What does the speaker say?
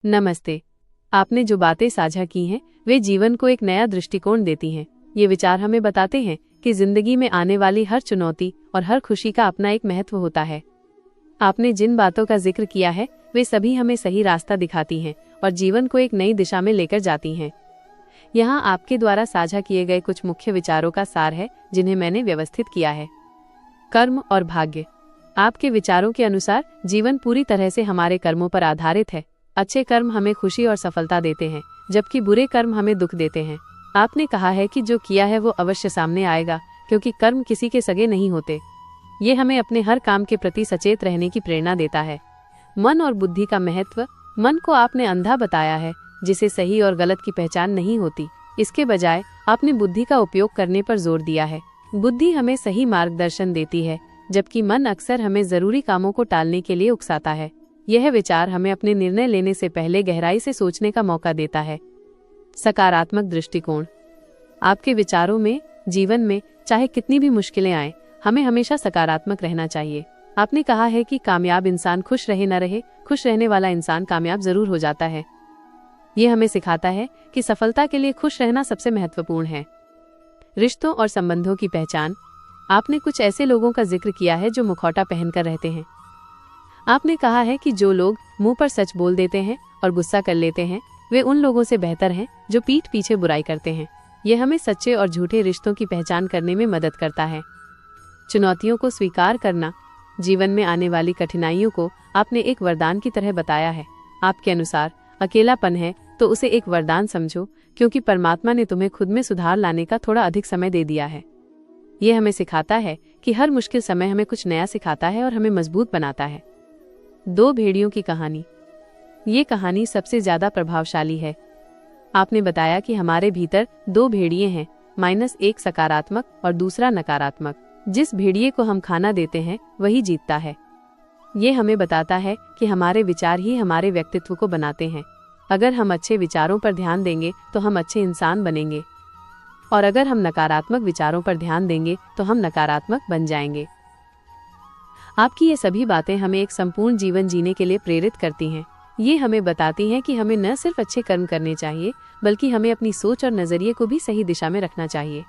नमस्ते। आपने जो बातें साझा की हैं वे जीवन को एक नया दृष्टिकोण देती हैं। ये विचार हमें बताते हैं कि जिंदगी में आने वाली हर चुनौती और हर खुशी का अपना एक महत्व होता है। आपने जिन बातों का जिक्र किया है वे सभी हमें सही रास्ता दिखाती हैं और जीवन को एक नई दिशा में लेकर जाती हैं। यहाँ आपके द्वारा साझा किए गए कुछ मुख्य विचारों का सार है जिन्हें मैंने व्यवस्थित किया है। कर्म और भाग्य। आपके विचारों के अनुसार जीवन पूरी तरह से हमारे कर्मों पर आधारित है। अच्छे कर्म हमें खुशी और सफलता देते हैं, जबकि बुरे कर्म हमें दुख देते हैं। आपने कहा है कि जो किया है वो अवश्य सामने आएगा, क्योंकि कर्म किसी के सगे नहीं होते। ये हमें अपने हर काम के प्रति सचेत रहने की प्रेरणा देता है। मन और बुद्धि का महत्व। मन को आपने अंधा बताया है, जिसे सही और गलत की पहचान नहीं होती। इसके बजाय आपने बुद्धि का उपयोग करने पर जोर दिया है। बुद्धि हमें सही मार्गदर्शन देती है, जबकि मन अक्सर हमें जरूरी कामों को टालने के लिए उकसाता है। यह विचार हमें अपने निर्णय लेने से पहले गहराई से सोचने का मौका देता है। सकारात्मक दृष्टिकोण। आपके विचारों में जीवन में चाहे कितनी भी मुश्किलें आए, हमें हमेशा सकारात्मक रहना चाहिए। आपने कहा है कि कामयाब इंसान खुश रहे न रहे, खुश रहने वाला इंसान कामयाब जरूर हो जाता है। यह हमें सिखाता है कि सफलता के लिए खुश रहना सबसे महत्वपूर्ण है। रिश्तों और संबंधों की पहचान। आपने कुछ ऐसे लोगों का जिक्र किया है जो मुखौटा पहनकर रहते हैं। आपने कहा है कि जो लोग मुंह पर सच बोल देते हैं और गुस्सा कर लेते हैं, वे उन लोगों से बेहतर हैं जो पीठ पीछे बुराई करते हैं। यह हमें सच्चे और झूठे रिश्तों की पहचान करने में मदद करता है। चुनौतियों को स्वीकार करना। जीवन में आने वाली कठिनाइयों को आपने एक वरदान की तरह बताया है। आपके अनुसार अकेलापन है तो उसे एक वरदान समझो, क्योंकि परमात्मा ने तुम्हें खुद में सुधार लाने का थोड़ा अधिक समय दे दिया है। यह हमें सिखाता है कि हर मुश्किल समय हमें कुछ नया सिखाता है और हमें मजबूत बनाता है। दो भेड़ियों की कहानी। ये कहानी सबसे ज्यादा प्रभावशाली है। आपने बताया कि हमारे भीतर दो भेड़िए हैं, -1 सकारात्मक और दूसरा नकारात्मक। जिस भेड़िए को हम खाना देते हैं वही जीतता है। ये हमें बताता है कि हमारे विचार ही हमारे व्यक्तित्व को बनाते हैं। अगर हम अच्छे विचारों पर ध्यान देंगे तो हम अच्छे इंसान बनेंगे, और अगर हम नकारात्मक विचारों पर ध्यान देंगे तो हम नकारात्मक बन जाएंगे। आपकी ये सभी बातें हमें एक संपूर्ण जीवन जीने के लिए प्रेरित करती हैं। ये हमें बताती हैं कि हमें न सिर्फ अच्छे कर्म करने चाहिए, बल्कि हमें अपनी सोच और नजरिए को भी सही दिशा में रखना चाहिए।